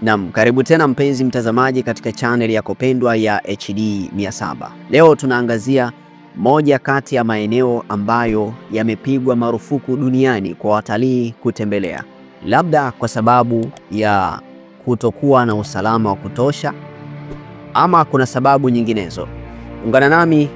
Naam, karibu tena mpenzi mtazamaji katika channel yako pendwa ya HD 700. Leo tunaangazia moja kati ya maeneo ambayo yamepigwa marufuku duniani kwa watalii kutembelea, labda kwa sababu ya kutokuwa na usalama wa kutosha ama kuna sababu nyinginezo. Ungana nami,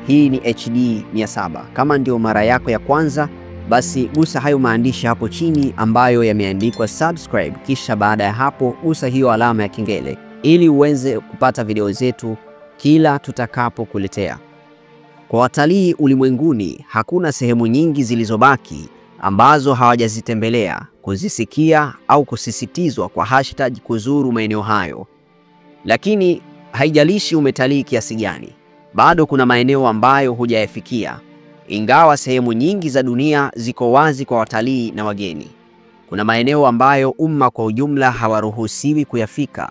hii ni HD 700. Kama ndio mara yako ya kwanza, basi gusa hayo maandishi hapo chini ambayo yameandikwa subscribe, kisha baada ya hapo gusa hiyo alama ya kengele ili uweze kupata video zetu kila tutakapokuletea. Kwa watalii ulimwenguni, hakuna sehemu nyingi zilizobaki ambazo hawajazitembelea, kuzisikia au kusisitizwa kwa hashtag kuzuru maeneo hayo. Lakini haijalishi umetalii kiasi gani, bado kuna maeneo ambayo hujayafikia. Ingawa sehemu nyingi za dunia ziko wazi kwa watalii na wageni, kuna maeneo ambayo umma kwa ujumla hawaruhusiwi kuyafika.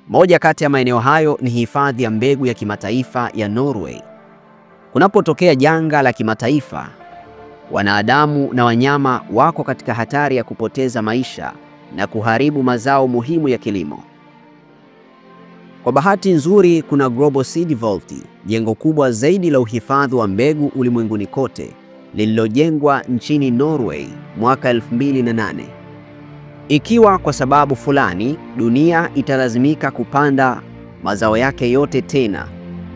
Moja kati ya maeneo hayo ni hifadhi ya mbegu ya kimataifa ya Norway. Kunapotokea janga la kimataifa, wanadamu na wanyama wako katika hatari ya kupoteza maisha na kuharibu mazao muhimu ya kilimo. Kwa bahati nzuri, kuna Global Seed Vault, jengo kubwa zaidi la uhifadhi wa mbegu ulimwenguni kote, lililojengwa nchini Norway mwaka 2008. Ikiwa kwa sababu fulani dunia italazimika kupanda mazao yake yote tena,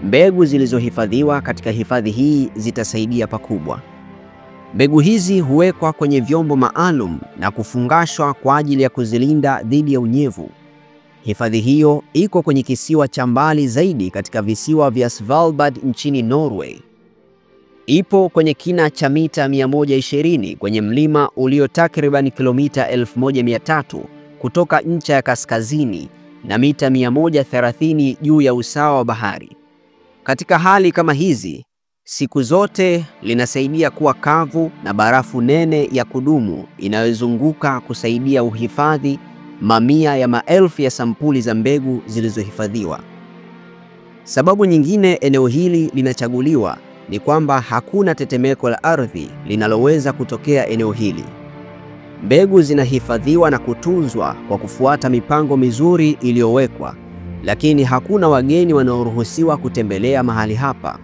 mbegu zilizohifadhiwa katika hifadhi hii zitasaidia pakubwa. Mbegu hizi huwekwa kwenye vyombo maalum na kufungashwa kwa ajili ya kuzilinda dhidi ya unyevu. Hifadhi hiyo iko kwenye kisiwa cha mbali zaidi katika visiwa vya Svalbard nchini Norway. Ipo kwenye kina cha mita 120 kwenye mlima ulio takriban kilomita 1300 kutoka ncha ya kaskazini na mita 130 juu ya usawa wa bahari. Katika hali kama hizi, siku zote linasaidia kuwa kavu na barafu nene ya kudumu inayozunguka kusaidia uhifadhi mamia ya maelfu ya sampuli za mbegu zilizohifadhiwa. Sababu nyingine eneo hili linachaguliwa ni kwamba hakuna tetemeko la ardhi linaloweza kutokea eneo hili. Mbegu zinahifadhiwa na kutunzwa kwa kufuata mipango mizuri iliyowekwa, lakini hakuna wageni wanaoruhusiwa kutembelea mahali hapa.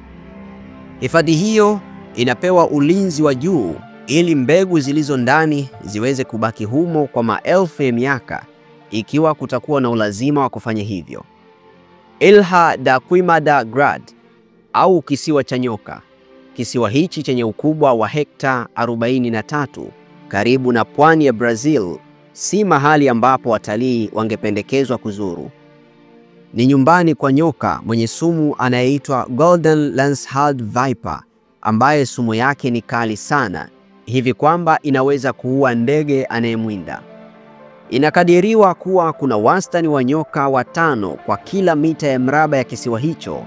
Hifadhi hiyo inapewa ulinzi wa juu ili mbegu zilizo ndani ziweze kubaki humo kwa maelfu ya miaka ikiwa kutakuwa na ulazima wa kufanya hivyo. Ilha da Queimada Grad au kisiwa cha nyoka. Kisiwa hichi chenye ukubwa wa hekta 43 karibu na pwani ya Brazil si mahali ambapo watalii wangependekezwa kuzuru. Ni nyumbani kwa nyoka mwenye sumu anayeitwa Golden Lancehead Viper, ambaye sumu yake ni kali sana hivi kwamba inaweza kuua ndege anayemwinda. Inakadiriwa kuwa kuna wastani wa nyoka 5 kwa kila mita ya mraba ya kisiwa hicho,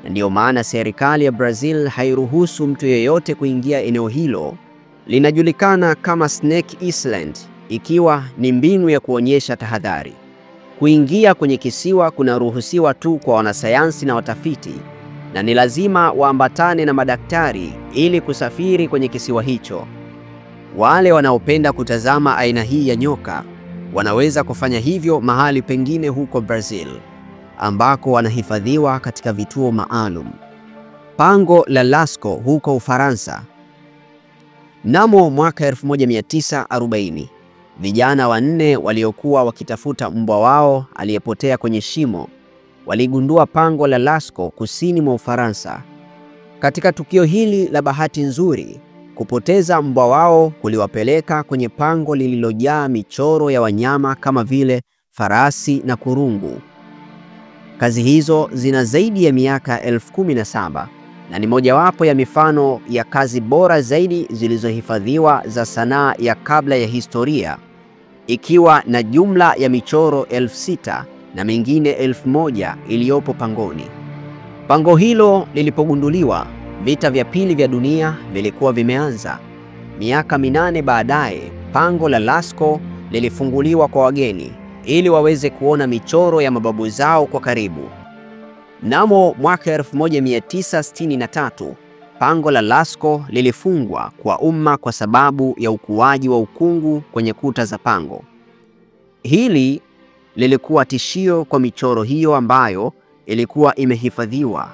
na ndiyo maana serikali ya Brazil hairuhusu mtu yeyote kuingia eneo hilo. Linajulikana kama Snake Island, ikiwa ni mbinu ya kuonyesha tahadhari. Kuingia kwenye kisiwa kunaruhusiwa tu kwa wanasayansi na watafiti, na ni lazima waambatane na madaktari ili kusafiri kwenye kisiwa hicho. Wale wanaopenda kutazama aina hii ya nyoka wanaweza kufanya hivyo mahali pengine huko Brazil, ambako wanahifadhiwa katika vituo maalum. Pango la Lascaux huko Ufaransa. Mnamo mwaka 1940, vijana 4 waliokuwa wakitafuta mbwa wao aliyepotea kwenye shimo waligundua pango la Lascaux kusini mwa Ufaransa. Katika tukio hili la bahati nzuri, kupoteza mbwa wao kuliwapeleka kwenye pango lililojaa michoro ya wanyama kama vile farasi na kurungu. Kazi hizo zina zaidi ya miaka 17 na ni mojawapo ya mifano ya kazi bora zaidi zilizohifadhiwa za sanaa ya kabla ya historia, ikiwa na jumla ya michoro 6000 na mingine 1000 iliyopo pangoni. Pango hilo lilipogunduliwa, vita vya pili vya dunia vilikuwa vimeanza. Miaka 8 baadaye, pango la Lascaux lilifunguliwa kwa wageni ili waweze kuona michoro ya mababu zao kwa karibu. Mnamo mwaka 1963, pango la Lascaux lilifungwa kwa umma kwa sababu ya ukuaji wa ukungu kwenye kuta za pango. Hili lilikuwa tishio kwa michoro hiyo ambayo ilikuwa imehifadhiwa.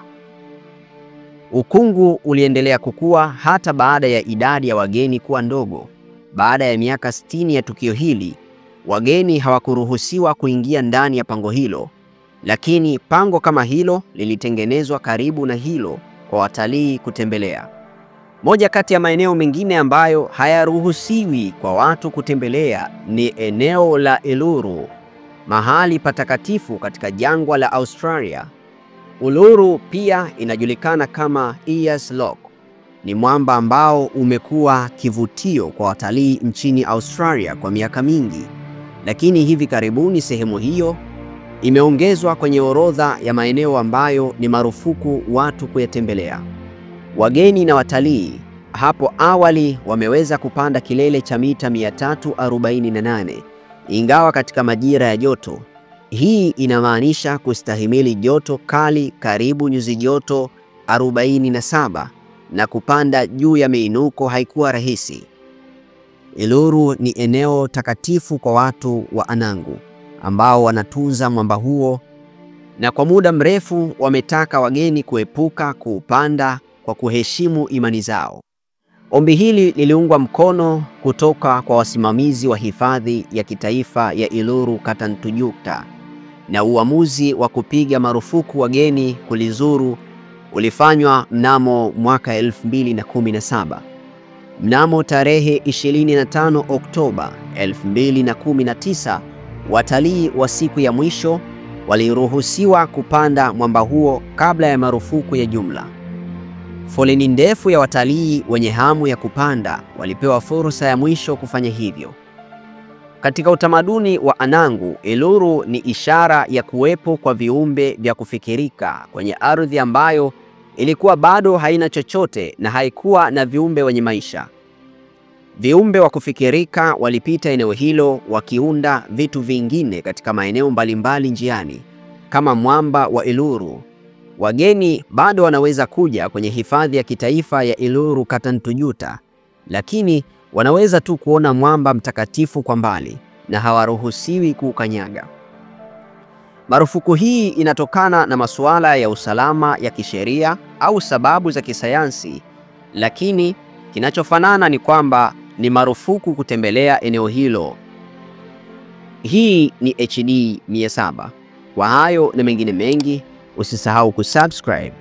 Ukungu uliendelea kukua hata baada ya idadi ya wageni kuwa ndogo. Baada ya miaka 60 ya tukio hili, wageni hawakuruhusiwa kuingia ndani ya pango hilo, lakini pango kama hilo lilitengenezwa karibu na hilo kwa watalii kutembelea. Moja kati ya maeneo mengine ambayo hayaruhusiwi kwa watu kutembelea ni eneo la Uluru, mahali patakatifu katika jangwa la Australia. Uluru pia inajulikana kama Ayers Rock. Ni mwamba ambao umekuwa kivutio kwa watalii nchini Australia kwa miaka mingi, lakini hivi karibuni sehemu hiyo imeongezwa kwenye orodha ya maeneo ambayo ni marufuku watu kuyatembelea. Wageni na watalii hapo awali wameweza kupanda kilele cha mita 348, ingawa katika majira ya joto. Hii inamaanisha kustahimili joto kali karibu nyuzi joto 47, na kupanda juu ya miinuko haikuwa rahisi. Uluru ni eneo takatifu kwa watu wa Anangu ambao wanatunza mwamba huo, na kwa muda mrefu wametaka wageni kuepuka kuupanda kwa kuheshimu imani zao. Ombi hili liliungwa mkono kutoka kwa wasimamizi wa hifadhi ya kitaifa ya Uluru Katan-Tjuta, na uamuzi wa kupiga marufuku wageni kulizuru ulifanywa mnamo mwaka 2017. Mnamo tarehe 25 Oktoba 2019, watalii wa siku ya mwisho waliruhusiwa kupanda mwamba huo kabla ya marufuku ya jumla. Foleni ndefu ya watalii wenye hamu ya kupanda walipewa fursa ya mwisho kufanya hivyo. Katika utamaduni wa Anangu, Uluru ni ishara ya kuwepo kwa viumbe vya kufikirika kwenye ardhi ambayo ilikuwa bado haina chochote na haikuwa na viumbe wenye maisha. Viumbe wa kufikirika walipita eneo hilo wakiunda vitu vingine katika maeneo mbalimbali njiani, kama mwamba wa Uluru. Wageni bado wanaweza kuja kwenye hifadhi ya kitaifa ya Uluru Katan-Tjuta, lakini wanaweza tu kuona mwamba mtakatifu kwa mbali na hawaruhusiwi kuukanyaga. Marufuku hii inatokana na masuala ya usalama ya kisheria au sababu za kisayansi, lakini kinachofanana ni kwamba ni marufuku kutembelea eneo hilo. Hii ni HD 700. Kwa hayo na mengine mengi, usisahau kusubscribe,